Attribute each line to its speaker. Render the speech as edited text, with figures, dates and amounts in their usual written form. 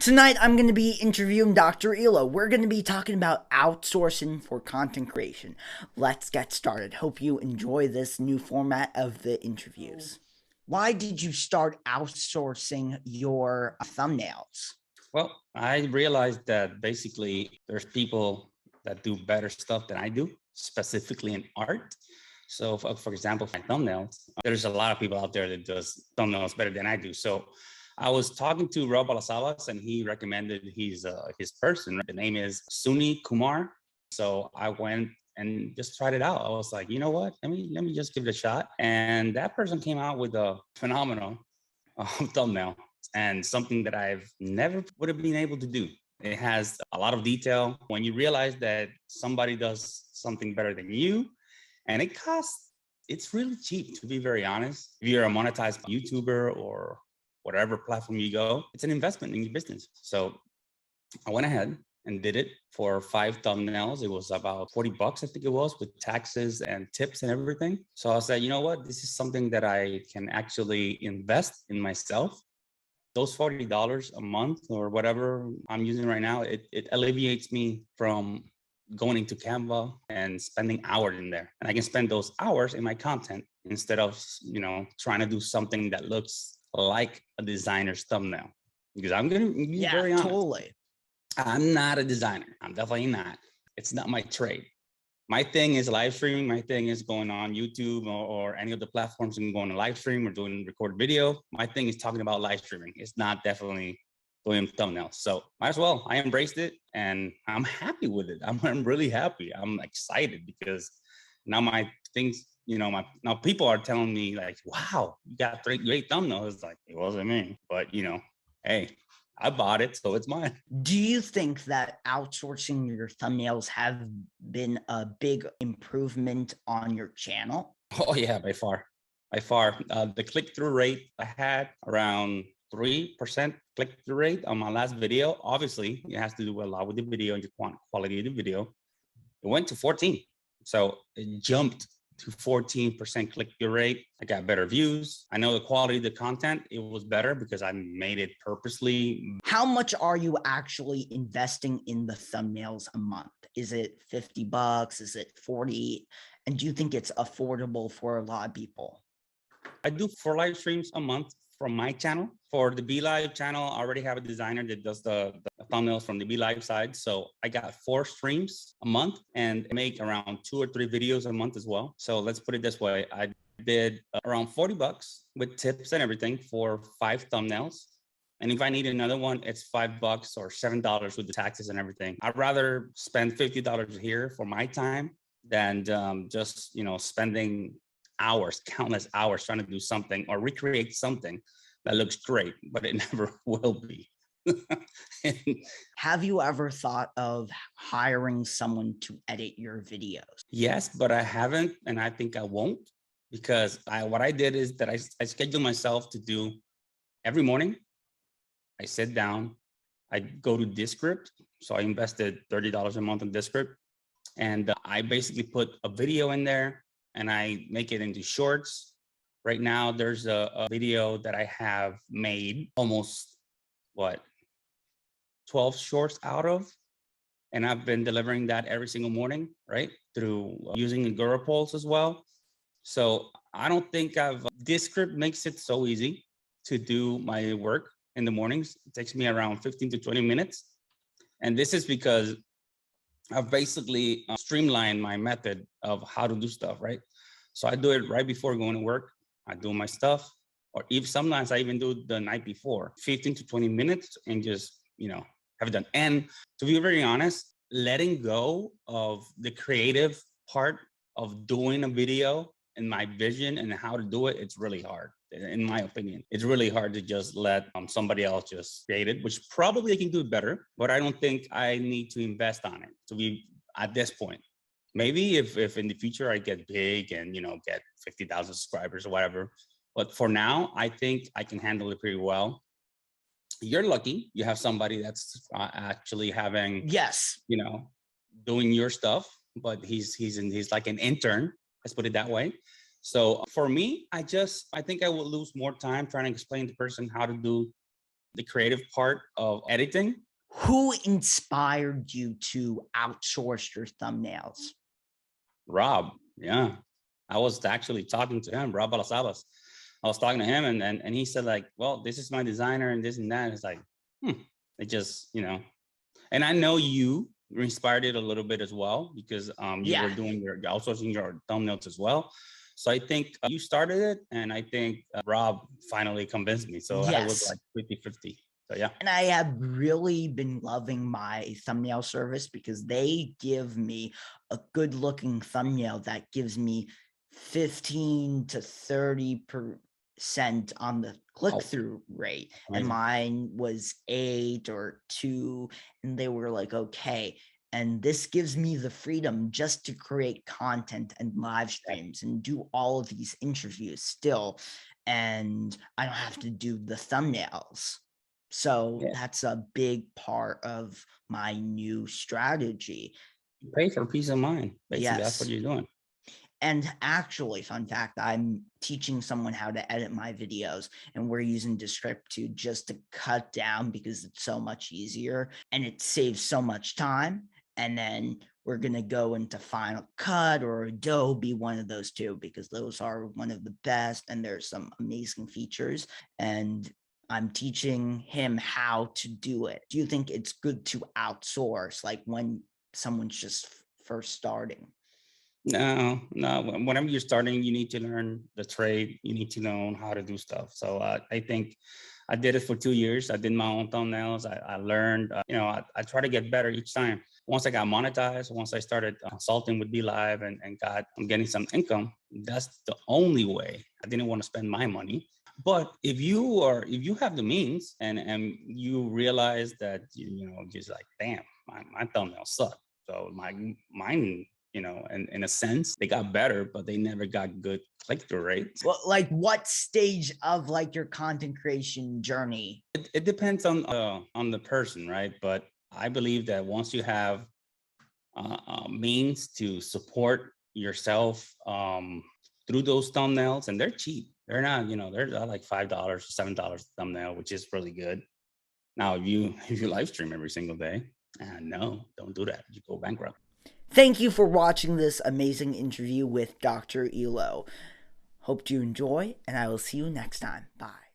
Speaker 1: Tonight, I'm going to be interviewing Dr. Elo. We're going to be talking about outsourcing for content creation. Let's get started. Hope you enjoy this new format of the interviews. Why did you start outsourcing your thumbnails?
Speaker 2: Well, I realized that basically there's people that do better stuff than I do, specifically in art. So for example, my thumbnails, there's a lot of people out there that does thumbnails better than I do. So I was talking to Rob Alasavas and he recommended his person. The name is Suni Kumar. So I went and just tried it out. I was like, you know what? Let me just give it a shot. And that person came out with a phenomenal thumbnail and something that I've never would have been able to do. It has a lot of detail. When you realize that somebody does something better than you, and it's really cheap, to be very honest. If you're a monetized YouTuber or whatever platform you go, it's an investment in your business. So I went ahead and did it for 5 thumbnails. It was about 40 bucks, I think it was, with taxes and tips and everything. So I said, you know what, this is something that I can actually invest in myself. Those $40 a month or whatever I'm using right now, it alleviates me from going into Canva and spending hours in there. And I can spend those hours in my content instead of, trying to do something that looks like a designer's thumbnail. Because I'm going to be very honest.
Speaker 1: Totally.
Speaker 2: I'm not a designer. I'm definitely not. It's not my trade. My thing is live streaming. My thing is going on YouTube or any of the platforms and going to live stream or doing recorded video. My thing is talking about live streaming. It's not definitely doing thumbnails. So might as well. I embraced it and I'm happy with it. I'm really happy. I'm excited because now my things, now people are telling me like, wow, you got great thumbnails. It's like, it wasn't me, but hey, I bought it, so it's mine.
Speaker 1: Do you think that outsourcing your thumbnails have been a big improvement on your channel?
Speaker 2: Oh yeah, by far, by far. The click-through rate I had around 3% click-through rate on my last video. Obviously, it has to do a lot with the video and the quality of the video. It went to 14, so it jumped to 14% click-through rate. I got better views. I know the quality of the content, it was better because I made it purposely.
Speaker 1: How much are you actually investing in the thumbnails a month? Is it 50 bucks? Is it 40? And do you think it's affordable for a lot of people?
Speaker 2: I do 4 live streams a month from my channel. For the Be Live channel, I already have a designer that does the thumbnails from the Be Live side. So I got 4 streams a month and make around 2 or 3 videos a month as well. So let's put it this way. I did around 40 bucks with tips and everything for 5 thumbnails. And if I need another one, it's $5 or $7 with the taxes and everything. I'd rather spend $50 here for my time than just, spending hours, countless hours trying to do something or recreate something that looks great, but it never will be.
Speaker 1: Have you ever thought of hiring someone to edit your videos?
Speaker 2: Yes, but I haven't, and I think I won't, because what I did is that I scheduled myself to do every morning. I sit down, I go to Descript. So I invested $30 a month in Descript, and I basically put a video in there and I make it into shorts. Right now, there's a video that I have made almost 12 shorts out of, and I've been delivering that every single morning, right? Through using the Guru polls as well. So I don't think this script makes it so easy to do my work in the mornings. It takes me around 15 to 20 minutes. And this is because I've basically streamlined my method of how to do stuff, right? So I do it right before going to work. I do my stuff, or if sometimes I even do it the night before, 15 to 20 minutes, and just, have it done. And to be very honest, letting go of the creative part of doing a video and my vision and how to do it, it's really hard. In my opinion, it's really hard to just let somebody else just create it, which probably they can do it better, but I don't think I need to invest on it to be at this point. Maybe if in the future I get big and, get 50,000 subscribers or whatever, but for now, I think I can handle it pretty well. You're lucky you have somebody that's actually having,
Speaker 1: Yes,
Speaker 2: doing your stuff, but he's like an intern, let's put it that way. So for me, I think I will lose more time trying to explain to the person how to do the creative part of editing.
Speaker 1: Who inspired you to outsource your thumbnails?
Speaker 2: Rob, yeah. I was actually talking to him, Rob Balasabas. I was talking to him and he said like, well, this is my designer and this and that. It's like, it just, and I know you inspired it a little bit as well because you were doing your outsourcing your thumbnails as well. So I think you started it and I think Rob finally convinced me. So I was like 50-50. So yeah.
Speaker 1: And I have really been loving my thumbnail service because they give me a good looking thumbnail that gives me 15 to 30% on the click-through rate. And mine was 8 or 2, and they were like, okay. And this gives me the freedom just to create content and live streams and do all of these interviews still. And I don't have to do the thumbnails. So that's a big part of my new strategy.
Speaker 2: You pay for peace of mind. Basically, that's what you're doing.
Speaker 1: And actually, fun fact, I'm teaching someone how to edit my videos, and we're using Descript2 just to cut down because it's so much easier and it saves so much time. And then we're going to go into Final Cut or Adobe, one of those two, because those are one of the best and there's some amazing features. And I'm teaching him how to do it. Do you think it's good to outsource, like when someone's just first starting?
Speaker 2: No. Whenever you're starting, you need to learn the trade. You need to know how to do stuff. So I think I did it for 2 years. I did my own thumbnails. I learned, I try to get better each time. Once I got monetized, once I started consulting with BeLive and I'm getting some income, that's the only way. I didn't want to spend my money. But if you have the means and you realize that, just like, damn, my thumbnails suck. So mine, in a sense, they got better, but they never got good click-through rates.
Speaker 1: Well, like what stage of like your content creation journey?
Speaker 2: It depends on the person, right? But I believe that once you have means to support yourself through those thumbnails, and they're cheap. They're not, they're like $5 or $7 thumbnail, which is really good. Now, if you live stream every single day, no, don't do that. You go bankrupt.
Speaker 1: Thank you for watching this amazing interview with Dr. Elo. Hope you enjoy, and I will see you next time. Bye.